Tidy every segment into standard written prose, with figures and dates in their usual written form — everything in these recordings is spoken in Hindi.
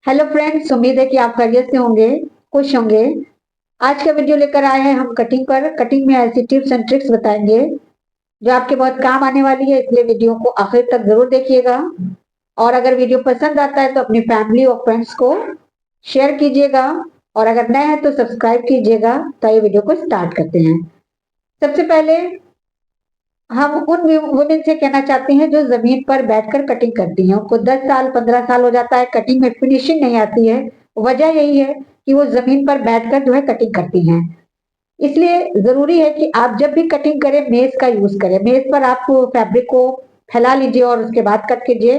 हेलो फ्रेंड्स, उम्मीद है कि आप खैरियत से होंगे, खुश होंगे। आज का वीडियो लेकर आए हैं हम कटिंग पर। कटिंग में ऐसी टिप्स एंड ट्रिक्स बताएंगे जो आपके बहुत काम आने वाली है, इसलिए वीडियो को आखिर तक जरूर देखिएगा। और अगर वीडियो पसंद आता है तो अपनी फैमिली और फ्रेंड्स को शेयर कीजिएगा, और अगर नए हैं तो सब्सक्राइब कीजिएगा। तो ये वीडियो को स्टार्ट करते हैं। सबसे पहले हम उन वुमेन से कहना चाहते हैं जो जमीन पर बैठकर कटिंग करती हैं। उनको 10 साल 15 साल हो जाता है, कटिंग में फिनिशिंग नहीं आती है। वजह यही है कि वो जमीन पर बैठकर जो है कटिंग करती हैं। इसलिए जरूरी है कि आप जब भी कटिंग करें मेज का यूज करें। मेज पर आप फैब्रिक को फैला लीजिए और उसके बाद कट कीजिए।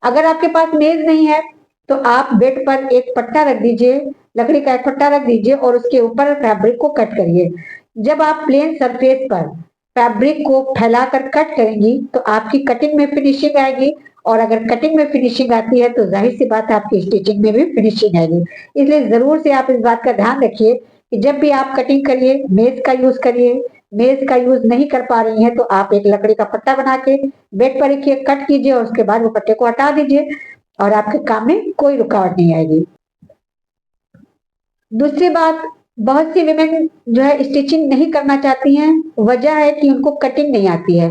अगर आपके पास मेज नहीं है तो आप बेड पर एक पट्टा रख दीजिए, लकड़ी का एक पट्टा रख दीजिए और उसके ऊपर फैब्रिक को कट करिए। जब आप प्लेन सरफेस पर फैब्रिक को फैलाकर कट करेंगी तो आपकी कटिंग में फिनिशिंग आएगी, और अगर कटिंग में फिनिशिंग आती है तो जाहिर सी बात है आपकी स्टिचिंग में भी फिनिशिंग आएगी। इसलिए जरूर से आप इस बात का ध्यान रखिए कि जब भी आप कटिंग करिए मेज का यूज करिए। मेज का यूज नहीं कर पा रही हैं तो आप एक लकड़ी का पट्टा बना के बेड पर रखिए, कट कीजिए और उसके बाद वो पट्टे को हटा दीजिए और आपके काम में कोई रुकावट नहीं आएगी। दूसरी बात, बहुत सी विमेन जो है स्टिचिंग नहीं करना चाहती हैं। वजह है कि उनको कटिंग नहीं आती है।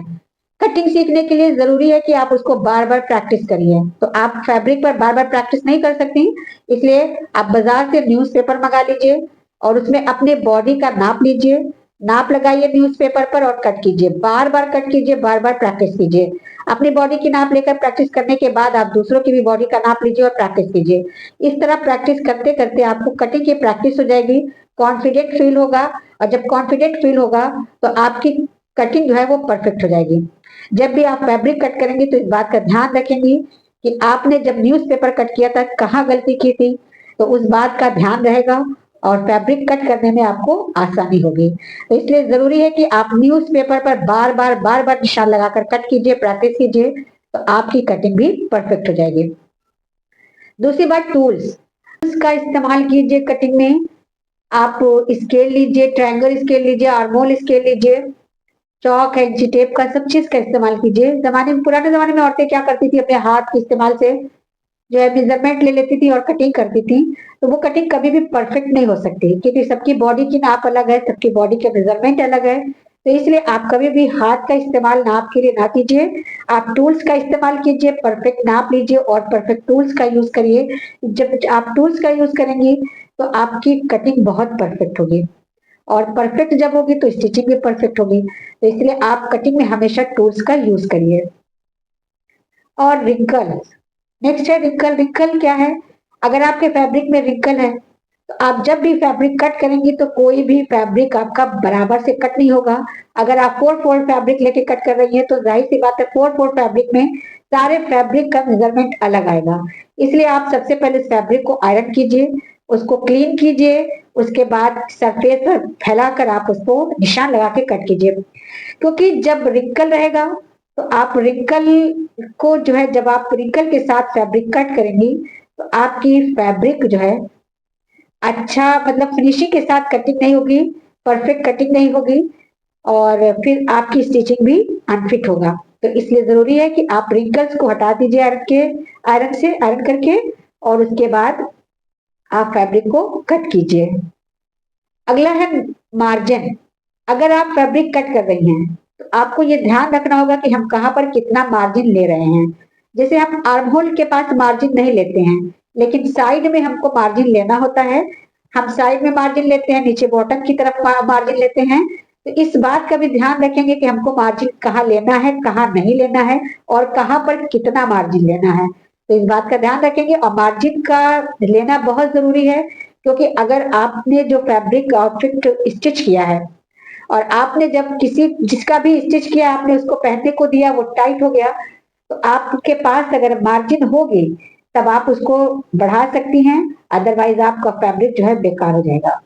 कटिंग सीखने के लिए जरूरी है कि आप उसको बार बार प्रैक्टिस करिए। तो आप फैब्रिक पर बार बार प्रैक्टिस नहीं कर सकती, इसलिए आप बाजार से न्यूज़पेपर मंगा लीजिए और उसमें अपने बॉडी का नाप लीजिए। नाप लगाइए न्यूज़पेपर पर और कट कीजिए, बार बार कट कीजिए, बार बार प्रैक्टिस कीजिए। अपनी बॉडी की नाप लेकर प्रैक्टिस करने के बाद आप दूसरों की भी बॉडी का नाप लीजिए और प्रैक्टिस कीजिए। इस तरह प्रैक्टिस करते करते आपको कटिंग की प्रैक्टिस हो जाएगी, कॉन्फिडेंट फील होगा, और जब कॉन्फिडेंट फील होगा तो आपकी कटिंग जो है वो परफेक्ट हो जाएगी। जब भी आप फैब्रिक कट करेंगे तो इस बात का ध्यान रखेंगी कि आपने जब न्यूज़पेपर कट किया था कहाँ गलती की थी, तो उस बात का ध्यान रहेगा और फैब्रिक कट करने में आपको आसानी होगी। तो इसलिए जरूरी है कि आप न्यूज़पेपर पर बार बार निशान लगाकर कट कीजिए, प्रैक्टिस कीजिए, तो आपकी कटिंग भी परफेक्ट हो जाएगी। दूसरी बात, टूल्स का इस्तेमाल कीजिए कटिंग में। आप स्केल लीजिए, ट्रायंगल स्केल लीजिए, आर्मोल स्केल लीजिए, चौक है, इंची टेप का, सब चीज का इस्तेमाल कीजिए। पुराने जमाने में औरतें क्या करती थी, अपने हाथ के इस्तेमाल से जो है मेजरमेंट ले लेती थी और कटिंग करती थी। तो वो कटिंग कभी भी परफेक्ट नहीं हो सकती, क्योंकि सबकी बॉडी की नाप अलग है, सबकी बॉडी के मेजरमेंट अलग है। तो इसलिए आप कभी भी हाथ का इस्तेमाल नाप के लिए ना कीजिए। आप टूल्स का इस्तेमाल कीजिए, परफेक्ट नाप लीजिए और परफेक्ट टूल्स का यूज करिए। जब आप टूल्स का यूज करेंगी तो आपकी कटिंग बहुत परफेक्ट होगी, और परफेक्ट जब होगी तो स्टिचिंग भी परफेक्ट होगी। तो इसलिए आप कटिंग में हमेशा टूल्स का यूज करिए। और रिंकल, नेक्स्ट है रिंकल। रिंकल क्या है? अगर आपके फैब्रिक में रिंकल है तो आप जब भी फैब्रिक कट करेंगी तो कोई भी फैब्रिक आपका बराबर से कट नहीं होगा। अगर आप 4/4 फैब्रिक लेके कट कर रही है तो जाहिर सी बात है 4/4 फैब्रिक में सारे फैब्रिक का मेजरमेंट अलग आएगा। इसलिए आप सबसे पहले इस फैब्रिक को आयरन कीजिए, उसको क्लीन कीजिए, उसके बाद सरफेस पर फैलाकर आप उसको निशान लगा के कट कीजिए। क्योंकि जब रिंकल रहेगा तो आप रिंकल को जो है, जब आप रिंकल के साथ फैब्रिक कट करेंगी तो आपकी फैब्रिक जो है अच्छा, मतलब फिनिशिंग के साथ कटिंग नहीं होगी, परफेक्ट कटिंग नहीं होगी, और फिर आपकी स्टिचिंग भी अनफिट होगा। तो इसलिए जरूरी है कि आप रिंकल्स को हटा दीजिए आयरन करके, और उसके बाद आप फैब्रिक को कट कीजिए। अगला है मार्जिन। अगर आप फैब्रिक कट कर रही हैं तो आपको ये ध्यान रखना होगा कि हम कहाँ पर कितना मार्जिन ले रहे हैं। जैसे हम आर्म होल के पास मार्जिन नहीं लेते हैं, लेकिन साइड में हमको मार्जिन लेना होता है। हम साइड में मार्जिन लेते हैं, नीचे बॉटम की तरफ मार्जिन लेते हैं। तो इस बात का भी ध्यान रखेंगे कि हमको मार्जिन कहाँ लेना है, कहाँ नहीं लेना है, और कहाँ पर कितना मार्जिन लेना है। तो इस बात का ध्यान रखेंगे, और मार्जिन का लेना बहुत जरूरी है, क्योंकि अगर आपने जो फैब्रिक आउटफिट स्टिच किया है और आपने जब किसी जिसका भी स्टिच किया आपने उसको पहनने को दिया, वो टाइट हो गया, तो आपके पास अगर मार्जिन होगी तब आप उसको बढ़ा सकती हैं, अदरवाइज आपका फैब्रिक जो है बेकार हो जाएगा।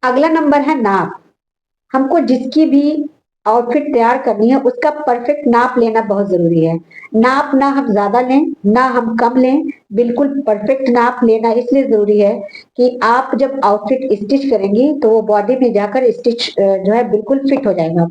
अगला नंबर है नाप। हमको जिसकी भी आउटफिट तैयार करनी है उसका परफेक्ट नाप लेना बहुत जरूरी है। नाप ना हम ज्यादा लें ना हम कम लें, बिल्कुल परफेक्ट नाप लेना इसलिए जरूरी है कि आप जब आउटफिट स्टिच करेंगी तो वो बॉडी में जाकर स्टिच जो है बिल्कुल फिट हो जाएगा।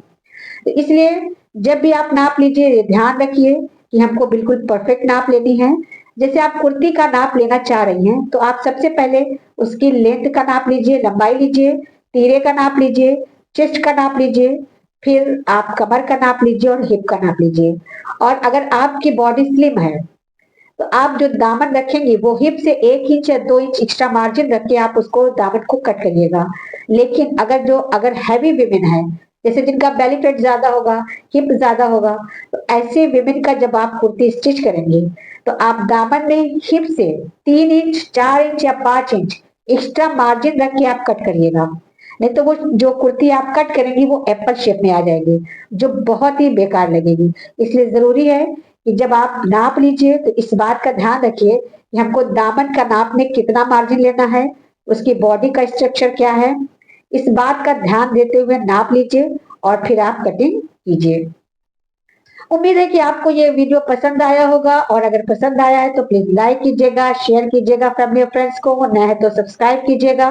तो इसलिए जब भी आप नाप लीजिए ध्यान रखिए कि हमको बिल्कुल परफेक्ट नाप लेनी है। जैसे आप कुर्ती का नाप लेना चाह रही हैं, तो आप सबसे पहले उसकी लेंथ का नाप लीजिए, लंबाई लीजिए, तीरे का नाप लीजिए, चेस्ट का नाप लीजिए, फिर आप कमर का नाप लीजिए और हिप का नाप लीजिए। और अगर आपकी बॉडी स्लिम है, तो आप जो दामन रखेंगे वो हिप से 1 इंच या 2 इंच एक्स्ट्रा मार्जिन रख के आप उसको दामन को कट करिएगा। लेकिन अगर हैवी विमेन है, जैसे जिनका बेली फैट ज्यादा होगा, हिप ज्यादा होगा, तो ऐसे विमेन का जब आप कुर्ती स्टिच करेंगे, तो आप दामन में हिप से 3 इंच, 4 इंच या 5 इंच एक्स्ट्रा मार्जिन रख के आप कट करिएगा। नहीं तो वो जो कुर्ती आप कट करेंगी वो एप्पल शेप में आ जाएगी, जो बहुत ही बेकार लगेगी। इसलिए जरूरी है कि जब आप नाप लीजिए तो इस बात का ध्यान रखिए कि हमको दामन का नाप में कितना मार्जिन लेना है, उसकी बॉडी का स्ट्रक्चर क्या है, इस बात का ध्यान देते हुए नाप लीजिए और फिर आप कटिंग कीजिए। उम्मीद है कि आपको ये वीडियो पसंद आया होगा, और अगर पसंद आया है तो प्लीज लाइक कीजिएगा, शेयर कीजिएगा फैमिली और फ्रेंड्स को, नए है तो सब्सक्राइब कीजिएगा।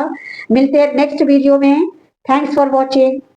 मिलते हैं नेक्स्ट वीडियो में। Thanks for watching.